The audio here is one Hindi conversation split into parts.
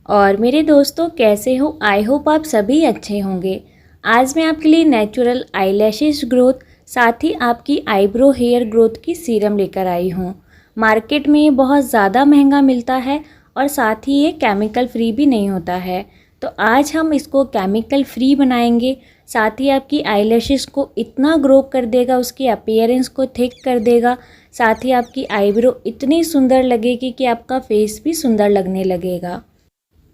और मेरे दोस्तों कैसे हो। आई होप आप सभी अच्छे होंगे। आज मैं आपके लिए नेचुरल आईलैशेस ग्रोथ साथ ही आपकी आईब्रो हेयर ग्रोथ की सीरम लेकर आई हूँ। मार्केट में ये बहुत ज़्यादा महंगा मिलता है और साथ ही ये केमिकल फ्री भी नहीं होता है। तो आज हम इसको केमिकल फ्री बनाएंगे, साथ ही आपकी आईलैशेस को इतना ग्रो कर देगा, उसकी अपीयरेंस को थिक कर देगा, साथ ही आपकी आईब्रो इतनी सुंदर लगेगी कि आपका फेस भी सुंदर लगने लगेगा।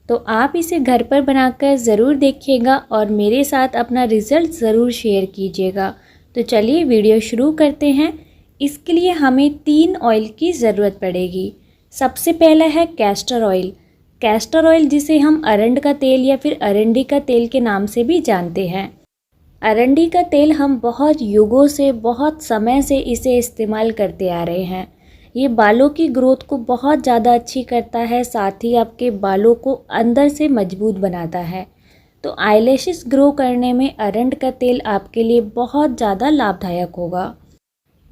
तो आप इसे घर पर बनाकर ज़रूर देखिएगा और मेरे साथ अपना रिज़ल्ट ज़रूर शेयर कीजिएगा। तो चलिए वीडियो शुरू करते हैं। इसके लिए हमें 3 ऑयल की ज़रूरत पड़ेगी। सबसे पहला है कैस्टर ऑयल। कैस्टर ऑयल जिसे हम अरंड का तेल या फिर अरंडी का तेल के नाम से भी जानते हैं। अरंडी का तेल हम बहुत युगों से, बहुत समय से इसे इस्तेमाल करते आ रहे हैं। ये बालों की ग्रोथ को बहुत ज़्यादा अच्छी करता है, साथ ही आपके बालों को अंदर से मजबूत बनाता है। तो आईलैशेस ग्रो करने में अरंड का तेल आपके लिए बहुत ज़्यादा लाभदायक होगा।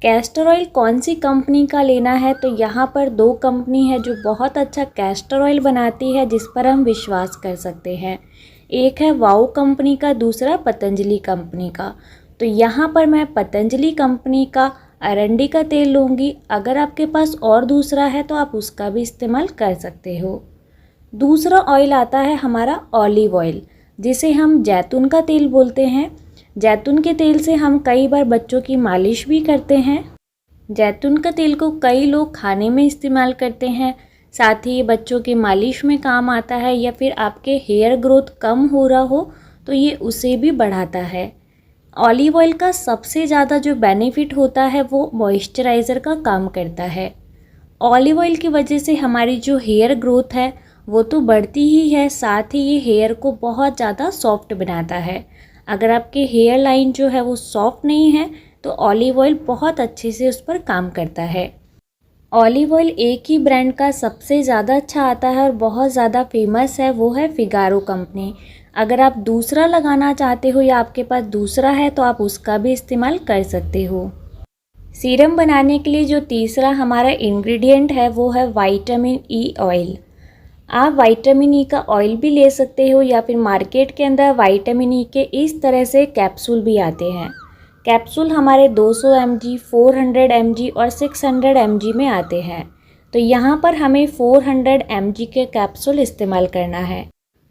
कैस्टर ऑयल कौन सी कंपनी का लेना है, तो यहाँ पर 2 कंपनी है जो बहुत अच्छा कैस्टर ऑयल बनाती है, जिस पर हम विश्वास कर सकते हैं। एक है वाओ कंपनी का, दूसरा पतंजलि कंपनी का। तो यहाँ पर मैं पतंजलि कंपनी का अरंडी का तेल लूँगी। अगर आपके पास और दूसरा है तो आप उसका भी इस्तेमाल कर सकते हो। दूसरा ऑयल आता है हमारा ऑलिव ऑयल, जिसे हम जैतून का तेल बोलते हैं। जैतून के तेल से हम कई बार बच्चों की मालिश भी करते हैं। जैतून का तेल को कई लोग खाने में इस्तेमाल करते हैं, साथ ही ये बच्चों की मालिश में काम आता है, या फिर आपके हेयर ग्रोथ कम हो रहा हो तो ये उसे भी बढ़ाता है। ऑलिव ऑयल का सबसे ज़्यादा जो बेनिफिट होता है वो मॉइस्चराइज़र का काम करता है। ऑलिव ऑयल की वजह से हमारी जो हेयर ग्रोथ है वो तो बढ़ती ही है, साथ ही ये हेयर को बहुत ज़्यादा सॉफ्ट बनाता है। अगर आपके हेयर लाइन जो है वो सॉफ्ट नहीं है तो ऑलिव ऑयल बहुत अच्छे से उस पर काम करता है। ऑलिव ऑयल एक ही ब्रांड का सबसे ज़्यादा अच्छा आता है और बहुत ज़्यादा फेमस है, वो है फिगारो कंपनी। अगर आप दूसरा लगाना चाहते हो या आपके पास दूसरा है तो आप उसका भी इस्तेमाल कर सकते हो। सीरम बनाने के लिए जो तीसरा हमारा इंग्रेडिएंट है वो है विटामिन ई ऑयल। आप विटामिन ई का ऑयल भी ले सकते हो, या फिर मार्केट के अंदर विटामिन ई के इस तरह से कैप्सूल भी आते हैं। कैप्सूल हमारे 200 mg, 400 mg और 600 mg में आते हैं। तो यहाँ पर हमें 400 mg के कैप्सूल इस्तेमाल करना है।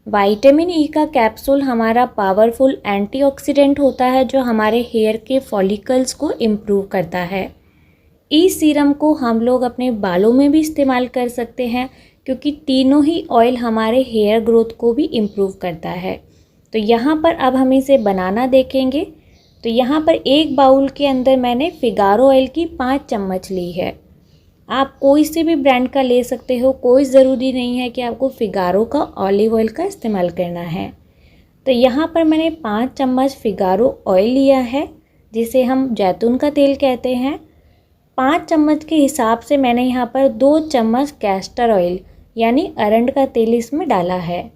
विटामिन ई का कैप्सूल हमारा पावरफुल एंटीऑक्सीडेंट होता है, जो हमारे हेयर के फॉलिकल्स को इम्प्रूव करता है। इस सीरम को हम लोग अपने बालों में भी इस्तेमाल कर सकते हैं, क्योंकि तीनों ही ऑयल हमारे हेयर ग्रोथ को भी इम्प्रूव करता है। तो यहाँ पर अब हम इसे बनाना देखेंगे। तो यहाँ पर एक बाउल के अंदर मैंने फिगारो ऑयल की 5 चम्मच ली है। आप कोई से भी ब्रांड का ले सकते हो, कोई ज़रूरी नहीं है कि आपको फिगारो का ऑलिव ऑयल का इस्तेमाल करना है। तो यहाँ पर मैंने 5 चम्मच फिगारो ऑयल लिया है, जिसे हम जैतून का तेल कहते हैं। 5 चम्मच के हिसाब से मैंने यहाँ पर 2 चम्मच कैस्टर ऑयल यानी अरंड का तेल इसमें डाला है।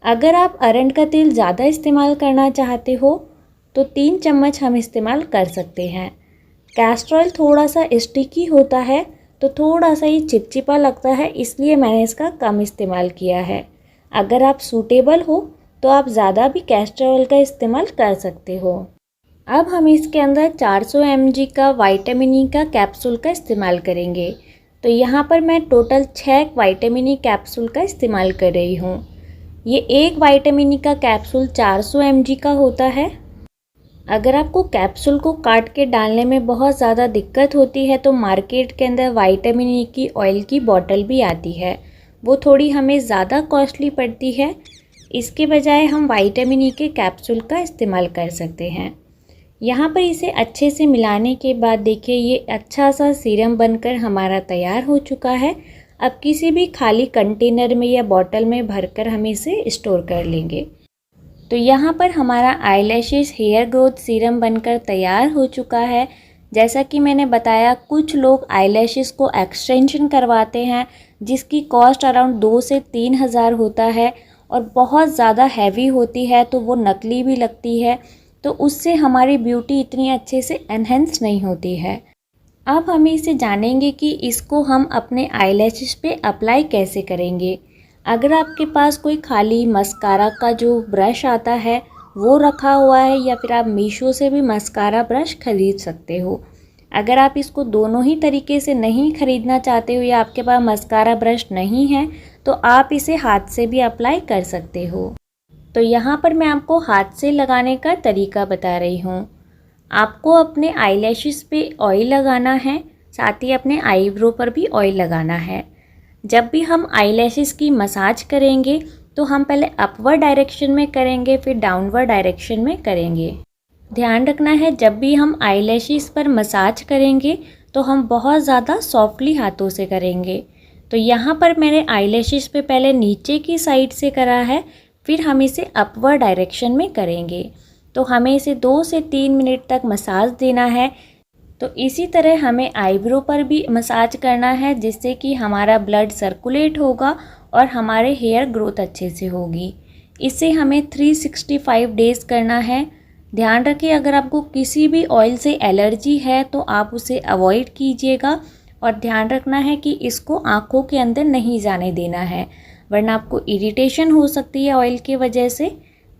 अगर आप अरंड का तेल ज़्यादा इस्तेमाल करना चाहते हो तो 3 चम्मच हम इस्तेमाल कर सकते हैं। कैस्टर ऑयल थोड़ा सा स्टिकी होता है, तो थोड़ा सा ही चिपचिपा लगता है, इसलिए मैंने इसका कम इस्तेमाल किया है। अगर आप सूटेबल हो तो आप ज़्यादा भी कैस्टर ऑयल का इस्तेमाल कर सकते हो। अब हम इसके अंदर 400 mg का विटामिन ई का कैप्सूल का इस्तेमाल करेंगे। तो यहाँ पर मैं टोटल 6 विटामिन ई कैप्सूल का इस्तेमाल कर रही हूँ। ये एक विटामिन ई का कैप्सूल 400 mg का होता है। अगर आपको कैप्सूल को काट के डालने में बहुत ज़्यादा दिक्कत होती है तो मार्केट के अंदर विटामिन ई की ऑयल की बॉटल भी आती है, वो थोड़ी हमें ज़्यादा कॉस्टली पड़ती है। इसके बजाय हम विटामिन ई के कैप्सूल का इस्तेमाल कर सकते हैं। यहाँ पर इसे अच्छे से मिलाने के बाद देखिए ये अच्छा सा सीरम बनकर हमारा तैयार हो चुका है। अब किसी भी खाली कंटेनर में या बॉटल में भरकर हम इसे स्टोर कर लेंगे। तो यहाँ पर हमारा आईलैशेस हेयर ग्रोथ सीरम बनकर तैयार हो चुका है। जैसा कि मैंने बताया, कुछ लोग आईलैशेस को एक्सटेंशन करवाते हैं, जिसकी कॉस्ट अराउंड 2 से 3 हज़ार होता है और बहुत ज़्यादा हैवी होती है, तो वो नकली भी लगती है, तो उससे हमारी ब्यूटी इतनी अच्छे से एनहेंस नहीं होती है। अब हम इसे जानेंगे कि इसको हम अपने आईलैशेस पे अप्लाई कैसे करेंगे। अगर आपके पास कोई खाली मस्कारा का जो ब्रश आता है वो रखा हुआ है, या फिर आप मीशो से भी मस्कारा ब्रश खरीद सकते हो। अगर आप इसको दोनों ही तरीके से नहीं खरीदना चाहते हो या आपके पास मस्कारा ब्रश नहीं है तो आप इसे हाथ से भी अप्लाई कर सकते हो। तो यहाँ पर मैं आपको हाथ से लगाने का तरीका बता रही हूँ। आपको अपने आईलैशेस पे ऑयल लगाना है, साथ ही अपने आईब्रो पर भी ऑयल लगाना है। जब भी हम आईलैशेस की मसाज करेंगे तो हम पहले अपवर्ड डायरेक्शन में करेंगे, फिर डाउनवर्ड डायरेक्शन में करेंगे। ध्यान रखना है जब भी हम आईलैशेस पर मसाज करेंगे तो हम बहुत ज़्यादा सॉफ्टली हाथों से करेंगे। तो यहाँ पर मैंने आईलैशेस पे पहले नीचे की साइड से करा है, फिर हम इसे अपवर्ड डायरेक्शन में करेंगे। तो हमें इसे 2 से 3 मिनट तक मसाज देना है। तो इसी तरह हमें आईब्रो पर भी मसाज करना है, जिससे कि हमारा ब्लड सर्कुलेट होगा और हमारे हेयर ग्रोथ अच्छे से होगी। इसे हमें 365 डेज़ करना है। ध्यान रखिए अगर आपको किसी भी ऑयल से एलर्जी है तो आप उसे अवॉइड कीजिएगा, और ध्यान रखना है कि इसको आँखों के अंदर नहीं जाने देना है, वरना आपको इरिटेशन हो सकती है ऑयल की वजह से।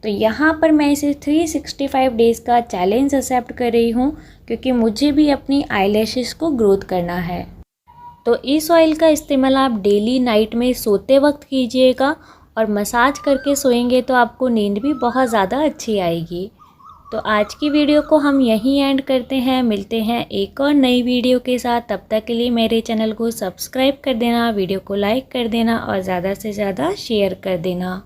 तो यहाँ पर मैं इसे 365 डेज़ का चैलेंज एक्सेप्ट कर रही हूँ, क्योंकि मुझे भी अपनी आईलैशेस को ग्रोथ करना है। तो इस ऑयल का इस्तेमाल आप डेली नाइट में सोते वक्त कीजिएगा, और मसाज करके सोएंगे तो आपको नींद भी बहुत ज़्यादा अच्छी आएगी। तो आज की वीडियो को हम यहीं एंड करते हैं। मिलते हैं एक और नई वीडियो के साथ। तब तक के लिए मेरे चैनल को सब्सक्राइब कर देना, वीडियो को लाइक कर देना और ज़्यादा से ज़्यादा शेयर कर देना।